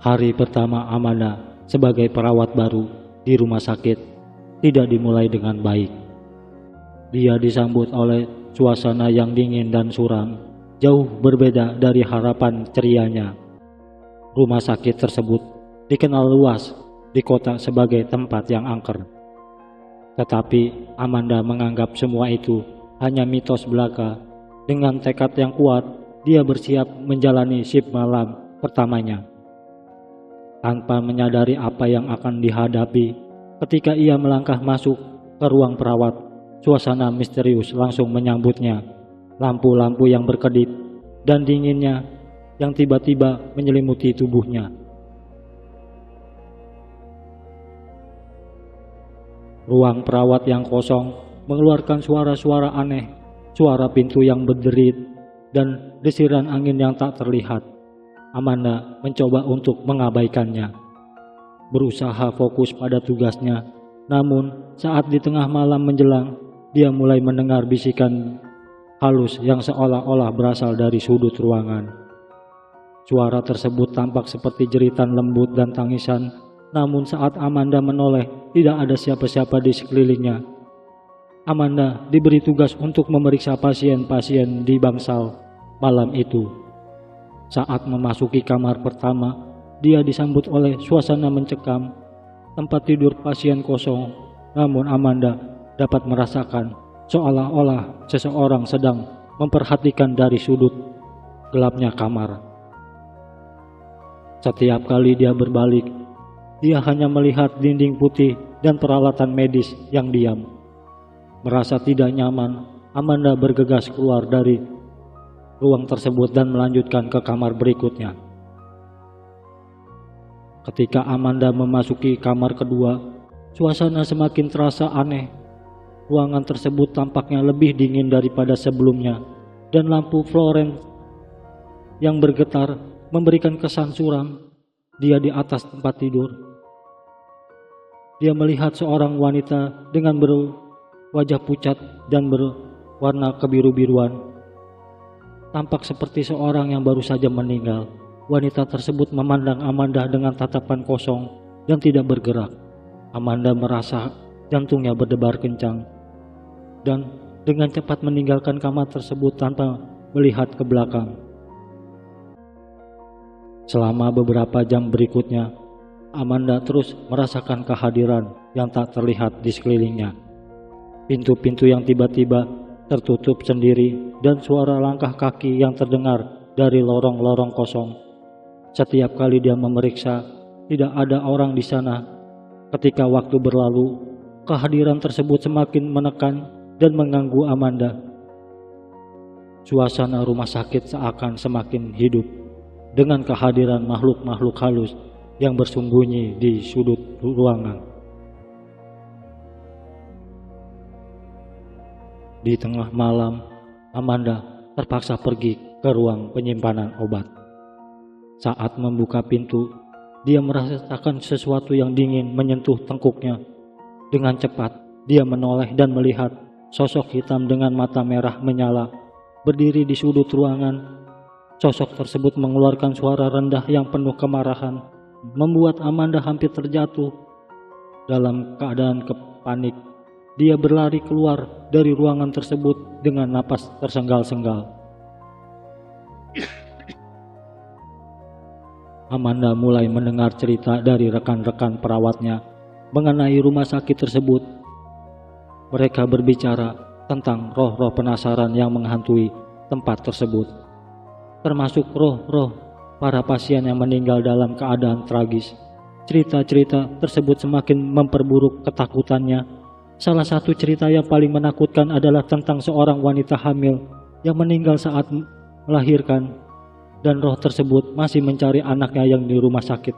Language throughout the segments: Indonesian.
Hari pertama Amanda sebagai perawat baru di rumah sakit tidak dimulai dengan baik. Dia disambut oleh suasana yang dingin dan suram, jauh berbeda dari harapan cerianya. Rumah sakit tersebut dikenal luas di kota sebagai tempat yang angker. Tetapi Amanda menganggap semua itu hanya mitos belaka. Dengan tekad yang kuat, dia bersiap menjalani shift malam pertamanya. Tanpa menyadari apa yang akan dihadapi, ketika ia melangkah masuk ke ruang perawat, suasana misterius langsung menyambutnya. Lampu-lampu yang berkedip dan dinginnya yang tiba-tiba menyelimuti tubuhnya. Ruang perawat yang kosong mengeluarkan suara-suara aneh, suara pintu yang berderit, dan desiran angin yang tak terlihat. Amanda mencoba untuk mengabaikannya, berusaha fokus pada tugasnya. Namun saat di tengah malam menjelang, dia mulai mendengar bisikan halus yang seolah-olah berasal dari sudut ruangan. Suara tersebut tampak seperti jeritan lembut dan tangisan. Namun saat Amanda menoleh, tidak ada siapa-siapa di sekelilingnya. Amanda diberi tugas untuk memeriksa pasien-pasien di bangsal malam itu. Saat memasuki kamar pertama, dia disambut oleh suasana mencekam. Tempat tidur pasien kosong, namun Amanda dapat merasakan seolah-olah seseorang sedang memperhatikan dari sudut gelapnya kamar. Setiap kali dia berbalik, dia hanya melihat dinding putih dan peralatan medis yang diam. Merasa tidak nyaman, Amanda bergegas keluar dari ruang tersebut dan melanjutkan ke kamar berikutnya. Ketika Amanda memasuki kamar kedua, suasana semakin terasa aneh. Ruangan tersebut tampaknya lebih dingin daripada sebelumnya, dan lampu fluorescen yang bergetar memberikan kesan suram. Dia di atas tempat tidur. Dia melihat seorang wanita dengan berwajah pucat dan berwarna kebiru-biruan. Tampak seperti seorang yang baru saja meninggal. Wanita tersebut memandang Amanda dengan tatapan kosong dan tidak bergerak. Amanda merasa jantungnya berdebar kencang dan dengan cepat meninggalkan kamar tersebut tanpa melihat ke belakang. Selama beberapa jam berikutnya, Amanda terus merasakan kehadiran yang tak terlihat di sekelilingnya. Pintu-pintu yang tiba-tiba tertutup sendiri dan suara langkah kaki yang terdengar dari lorong-lorong kosong. Setiap kali dia memeriksa, tidak ada orang di sana. Ketika waktu berlalu, kehadiran tersebut semakin menekan dan mengganggu Amanda. Suasana rumah sakit seakan semakin hidup dengan kehadiran makhluk-makhluk halus yang bersembunyi di sudut ruangan. Di tengah malam, Amanda terpaksa pergi ke ruang penyimpanan obat. Saat membuka pintu, dia merasakan sesuatu yang dingin menyentuh tengkuknya. Dengan cepat, dia menoleh dan melihat sosok hitam dengan mata merah menyala berdiri di sudut ruangan. Sosok tersebut mengeluarkan suara rendah yang penuh kemarahan, membuat Amanda hampir terjatuh. Dalam keadaan panik, dia berlari keluar dari ruangan tersebut dengan napas tersenggal-senggal. Amanda mulai mendengar cerita dari rekan-rekan perawatnya mengenai rumah sakit tersebut. Mereka berbicara tentang roh-roh penasaran yang menghantui tempat tersebut, termasuk roh-roh para pasien yang meninggal dalam keadaan tragis. Cerita-cerita tersebut semakin memperburuk ketakutannya. Salah satu cerita yang paling menakutkan adalah tentang seorang wanita hamil yang meninggal saat melahirkan, dan roh tersebut masih mencari anaknya yang di rumah sakit.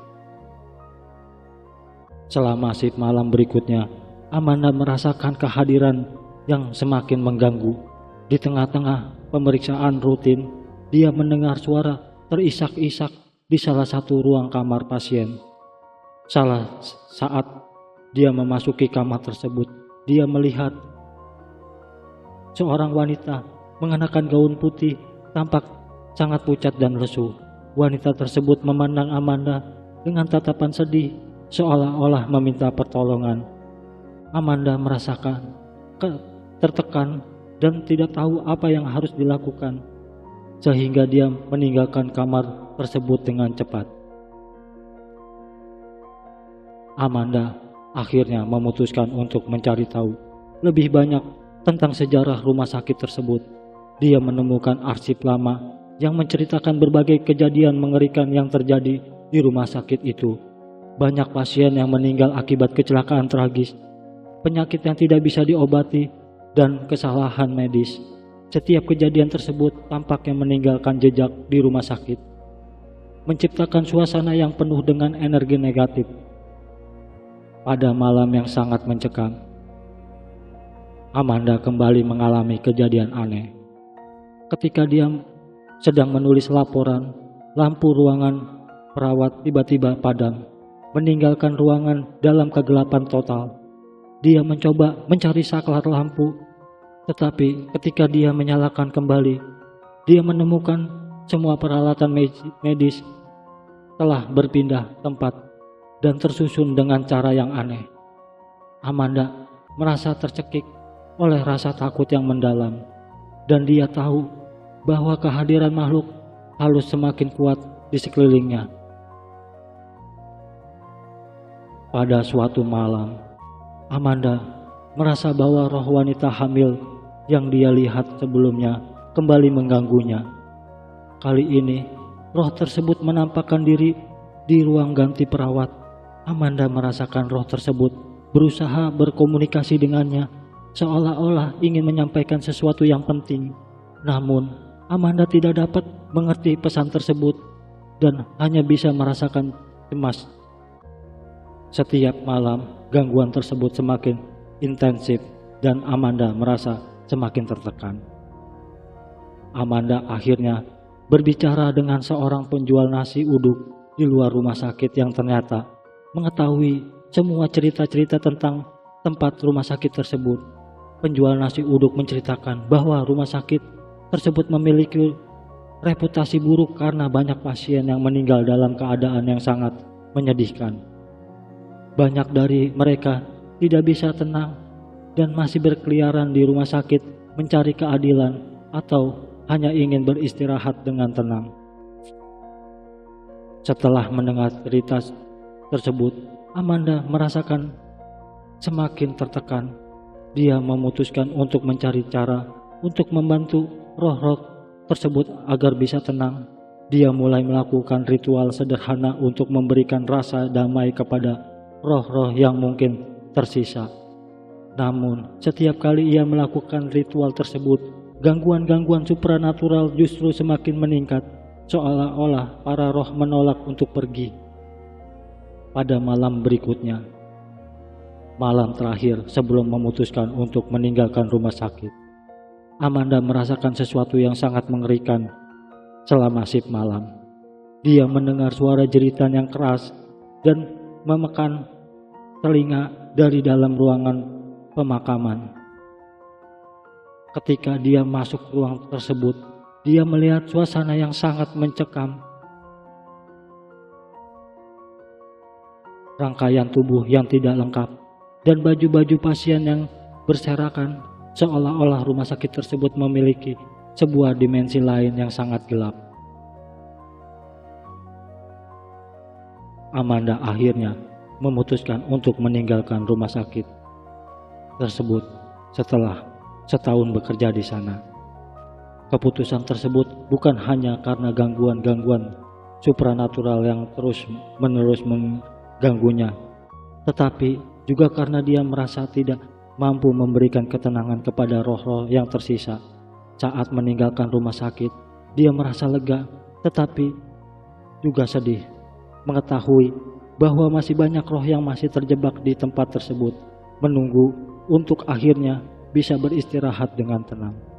Selama shift malam berikutnya, Amanda merasakan kehadiran yang semakin mengganggu. Di tengah-tengah pemeriksaan rutin, dia mendengar suara terisak-isak di salah satu ruang kamar pasien. Saat dia memasuki kamar tersebut, dia melihat seorang wanita mengenakan gaun putih, tampak sangat pucat dan lesu. Wanita tersebut memandang Amanda dengan tatapan sedih, seolah-olah meminta pertolongan. Amanda merasakan tertekan dan tidak tahu apa yang harus dilakukan, sehingga dia meninggalkan kamar tersebut dengan cepat. Amanda akhirnya memutuskan untuk mencari tahu lebih banyak tentang sejarah rumah sakit tersebut. Dia menemukan arsip lama yang menceritakan berbagai kejadian mengerikan yang terjadi di rumah sakit itu. Banyak pasien yang meninggal akibat kecelakaan tragis, penyakit yang tidak bisa diobati, dan kesalahan medis. Setiap kejadian tersebut tampaknya meninggalkan jejak di rumah sakit, menciptakan suasana yang penuh dengan energi negatif. Pada malam yang sangat mencekam, Amanda kembali mengalami kejadian aneh. Ketika dia sedang menulis laporan, lampu ruangan perawat tiba-tiba padam, meninggalkan ruangan dalam kegelapan total. Dia mencoba mencari saklar lampu, tetapi ketika dia menyalakan kembali, dia menemukan semua peralatan medis telah berpindah tempat dan tersusun dengan cara yang aneh. Amanda merasa tercekik oleh rasa takut yang mendalam, dan dia tahu bahwa kehadiran makhluk halus semakin kuat di sekelilingnya. Pada suatu malam, Amanda merasa bahwa roh wanita hamil yang dia lihat sebelumnya kembali mengganggunya. Kali ini, roh tersebut menampakkan diri di ruang ganti perawat. Amanda merasakan roh tersebut berusaha berkomunikasi dengannya, seolah-olah ingin menyampaikan sesuatu yang penting. Namun, Amanda tidak dapat mengerti pesan tersebut dan hanya bisa merasakan cemas. Setiap malam, gangguan tersebut semakin intensif dan Amanda merasa semakin tertekan. Amanda akhirnya berbicara dengan seorang penjual nasi uduk di luar rumah sakit yang ternyata mengetahui semua cerita-cerita tentang tempat rumah sakit tersebut. Penjual nasi uduk menceritakan bahwa rumah sakit tersebut memiliki reputasi buruk karena banyak pasien yang meninggal dalam keadaan yang sangat menyedihkan. Banyak dari mereka tidak bisa tenang dan masih berkeliaran di rumah sakit mencari keadilan atau hanya ingin beristirahat dengan tenang. Setelah mendengar cerita tersebut, Amanda merasakan semakin tertekan. Dia memutuskan untuk mencari cara untuk membantu roh-roh tersebut agar bisa tenang. Dia mulai melakukan ritual sederhana untuk memberikan rasa damai kepada roh-roh yang mungkin tersisa. Namun, setiap kali ia melakukan ritual tersebut, gangguan-gangguan supranatural justru semakin meningkat, seolah-olah para roh menolak untuk pergi. Pada malam berikutnya, malam terakhir sebelum memutuskan untuk meninggalkan rumah sakit, Amanda merasakan sesuatu yang sangat mengerikan. Selama shift malam, dia mendengar suara jeritan yang keras dan memekan telinga dari dalam ruangan pemakaman. Ketika dia masuk ruang tersebut, dia melihat suasana yang sangat mencekam. Rangkaian tubuh yang tidak lengkap dan baju-baju pasien yang berserakan, seolah-olah rumah sakit tersebut memiliki sebuah dimensi lain yang sangat gelap. Amanda akhirnya memutuskan untuk meninggalkan rumah sakit tersebut setelah setahun bekerja di sana. Keputusan tersebut bukan hanya karena gangguan-gangguan supranatural yang terus-menerus mengganggunya, tetapi juga karena dia merasa tidak mampu memberikan ketenangan kepada roh-roh yang tersisa. Saat meninggalkan rumah sakit, dia merasa lega, tetapi juga sedih mengetahui bahwa masih banyak roh yang masih terjebak di tempat tersebut, menunggu untuk akhirnya bisa beristirahat dengan tenang.